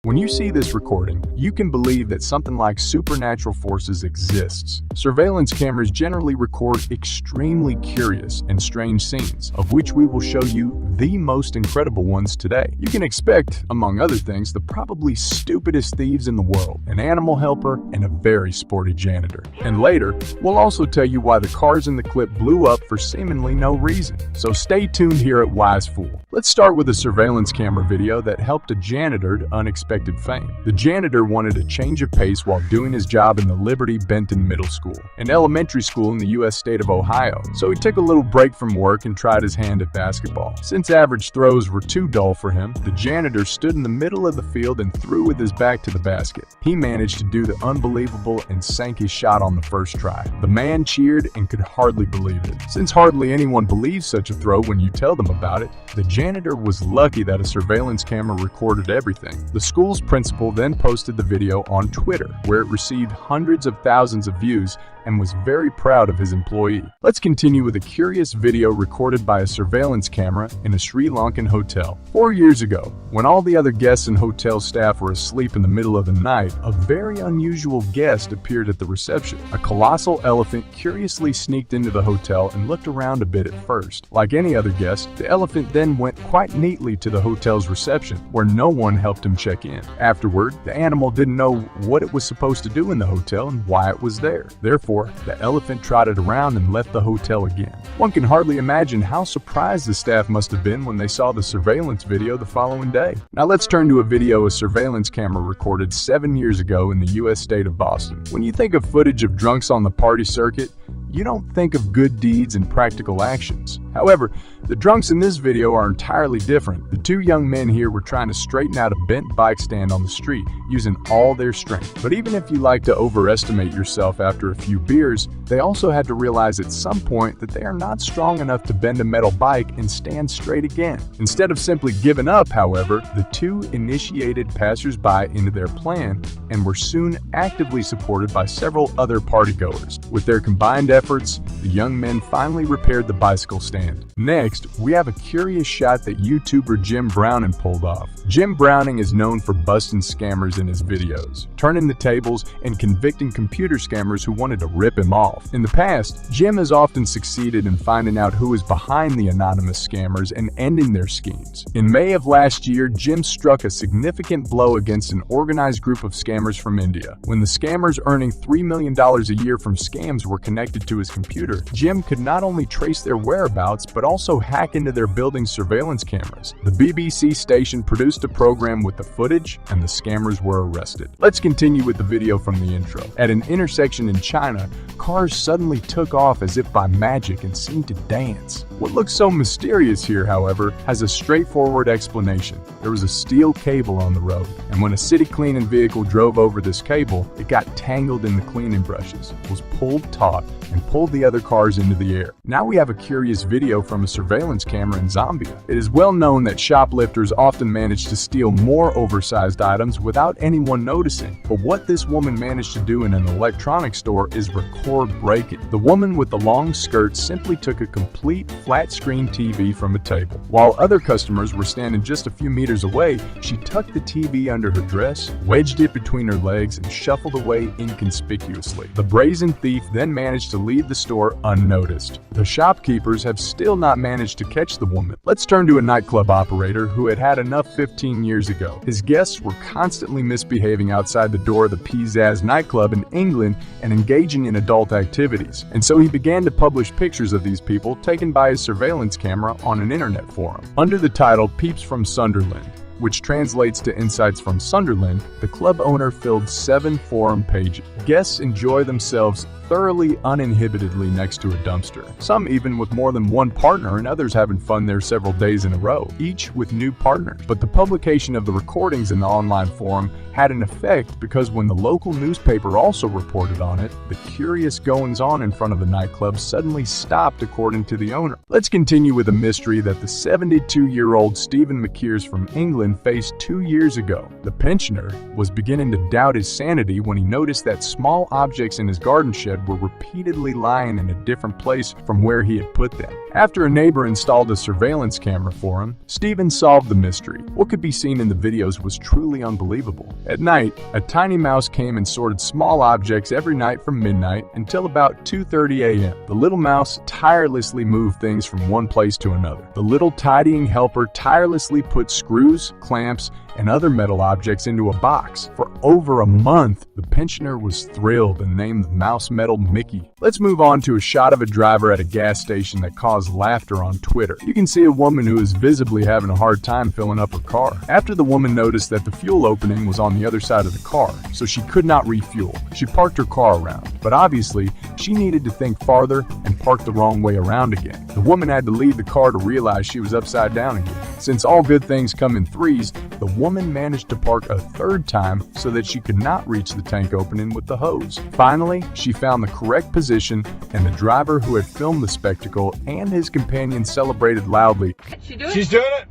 When you see this recording, you can believe that something like supernatural forces exists. Surveillance cameras generally record extremely curious and strange scenes, of which we will show you the most incredible ones today. You can expect, among other things, the probably stupidest thieves in the world, an animal helper, and a very sporty janitor. And later, we'll also tell you why the cars in the clip blew up for seemingly no reason. So stay tuned here at Wisefool. Let's start with a surveillance camera video that helped a janitor to unexpected fame. The janitor wanted a change of pace while doing his job in the Liberty Benton Middle School, an elementary school in the U.S. state of Ohio. So he took a little break from work and tried his hand at basketball. Since average throws were too dull for him, the janitor stood in the middle of the field and threw with his back to the basket. He managed to do the unbelievable and sank his shot on the first try. The man cheered and could hardly believe it. Since hardly anyone believes such a throw when you tell them about it, the janitor was lucky that a surveillance camera recorded everything. The school's principal then posted the video on Twitter, where it received hundreds of thousands of views and was very proud of his employee. Let's continue with a curious video recorded by a surveillance camera in a Sri Lankan hotel. 4 years ago, when all the other guests and hotel staff were asleep in the middle of the night, a very unusual guest appeared at the reception. A colossal elephant curiously sneaked into the hotel and looked around a bit at first. Like any other guest, the elephant then went quite neatly to the hotel's reception, where no one helped him check in. Afterward, the animal didn't know what it was supposed to do in the hotel and why it was there. Therefore, the elephant trotted around and left the hotel again. One can hardly imagine how surprised the staff must have been when they saw the surveillance video the following day. Now let's turn to a video a surveillance camera recorded 7 years ago in the U.S. state of Boston. When you think of footage of drunks on the party circuit, you don't think of good deeds and practical actions. However, the drunks in this video are entirely different. The two young men here were trying to straighten out a bent bike stand on the street using all their strength. But even if you like to overestimate yourself after a few beers, they also had to realize at some point that they are not strong enough to bend a metal bike and stand straight again. Instead of simply giving up, however, the two initiated passersby into their plan and were soon actively supported by several other partygoers. With their combined efforts, the young men finally repaired the bicycle stand. Next, we have a curious shot that YouTuber Jim Browning pulled off. Jim Browning is known for busting scammers in his videos, turning the tables and convicting computer scammers who wanted to rip him off. In the past, Jim has often succeeded in finding out who is behind the anonymous scammers and ending their schemes. In May of last year, Jim struck a significant blow against an organized group of scammers from India. When the scammers earning $3 million a year from scams were connected to his computer, Jim could not only trace their whereabouts but also hack into their building's surveillance cameras. The BBC station produced a program with the footage and the scammers were arrested. Let's continue with the video from the intro. At an intersection in China, cars suddenly took off as if by magic and seemed to dance. What looks so mysterious here, however, has a straightforward explanation. There was a steel cable on the road, and when a city cleaning vehicle drove over this cable, it got tangled in the cleaning brushes, was pulled taut, and pulled the other cars into the air. Now we have a curious video from a surveillance camera in Zambia. It is well known that shoplifters often manage to steal more oversized items without anyone noticing. But what this woman managed to do in an electronics store is record break-in. The woman with the long skirt simply took a complete flat-screen TV from a table. While other customers were standing just a few meters away, she tucked the TV under her dress, wedged it between her legs, and shuffled away inconspicuously. The brazen thief then managed to leave the store unnoticed. The shopkeepers have still not managed to catch the woman. Let's turn to a nightclub operator who had had enough 15 years ago. His guests were constantly misbehaving outside the door of the Pizzazz nightclub in England and engaging in adult activities. And so he began to publish pictures of these people taken by his surveillance camera on an internet forum. Under the title Peeps from Sunderland, which translates to Insights from Sunderland, the club owner filled 7 forum pages. Guests enjoy themselves thoroughly uninhibitedly next to a dumpster, some even with more than one partner and others having fun there several days in a row, each with new partners. But the publication of the recordings in the online forum had an effect because when the local newspaper also reported on it, the curious goings-on in front of the nightclub suddenly stopped, according to the owner. Let's continue with a mystery that the 72-year-old Stephen McKeers from England faced 2 years ago. The pensioner was beginning to doubt his sanity when he noticed that small objects in his garden shed were repeatedly lying in a different place from where he had put them. After a neighbor installed a surveillance camera for him, Stephen solved the mystery. What could be seen in the videos was truly unbelievable. At night, a tiny mouse came and sorted small objects every night from midnight until about 2:30 a.m. The little mouse tirelessly moved things from one place to another. The little tidying helper tirelessly put screws, clamps, and other metal objects into a box. For over a month, the pensioner was thrilled and named the mouse metal Mickey. Let's move on to a shot of a driver at a gas station that caused laughter on Twitter. You can see a woman who is visibly having a hard time filling up her car. After the woman noticed that the fuel opening was on the other side of the car, so she could not refuel, she parked her car around. But obviously, she needed to think farther and park the wrong way around again. The woman had to leave the car to realize she was upside down again. Since all good things come in threes, the woman managed to park a third time so that she could not reach the tank opening with the hose. Finally, she found the correct position, and the driver who had filmed the spectacle and his companion celebrated loudly. She's doing it.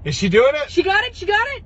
Is she doing it? She got it. She got it.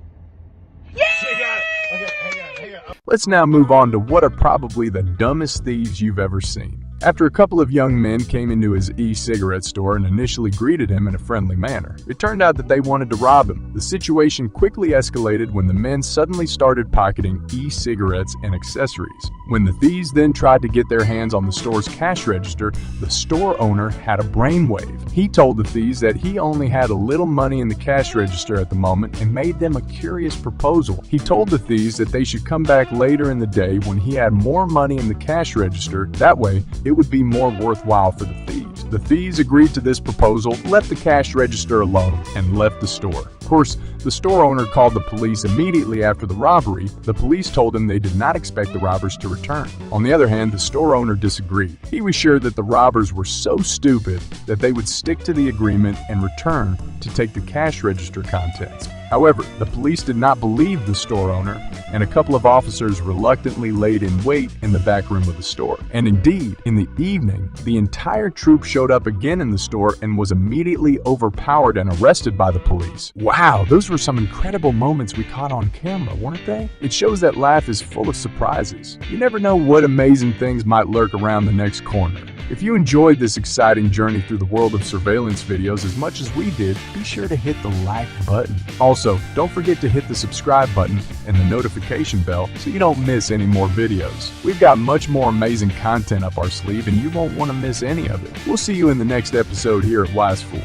Yeah! She got it. Okay, hang on. Let's now move on to what are probably the dumbest thieves you've ever seen. After a couple of young men came into his e-cigarette store and initially greeted him in a friendly manner, it turned out that they wanted to rob him. The situation quickly escalated when the men suddenly started pocketing e-cigarettes and accessories. When the thieves then tried to get their hands on the store's cash register, the store owner had a brainwave. He told the thieves that he only had a little money in the cash register at the moment and made them a curious proposal. He told the thieves that they should come back later in the day when he had more money in the cash register. That way, it would be more worthwhile for the thieves. The thieves agreed to this proposal, left the cash register alone, and left the store. Of course, the store owner called the police immediately after the robbery. The police told him they did not expect the robbers to return. On the other hand, the store owner disagreed. He was sure that the robbers were so stupid that they would stick to the agreement and return to take the cash register contents. However, the police did not believe the store owner, and a couple of officers reluctantly laid in wait in the back room of the store. And indeed, in the evening, the entire troop showed up again in the store and was immediately overpowered and arrested by the police. Wow, those were some incredible moments we caught on camera, weren't they? It shows that life is full of surprises. You never know what amazing things might lurk around the next corner. If you enjoyed this exciting journey through the world of surveillance videos as much as we did, be sure to hit the like button. Also, don't forget to hit the subscribe button and the notification bell so you don't miss any more videos. We've got much more amazing content up our sleeve and you won't want to miss any of it. We'll see you in the next episode here at Wisefool.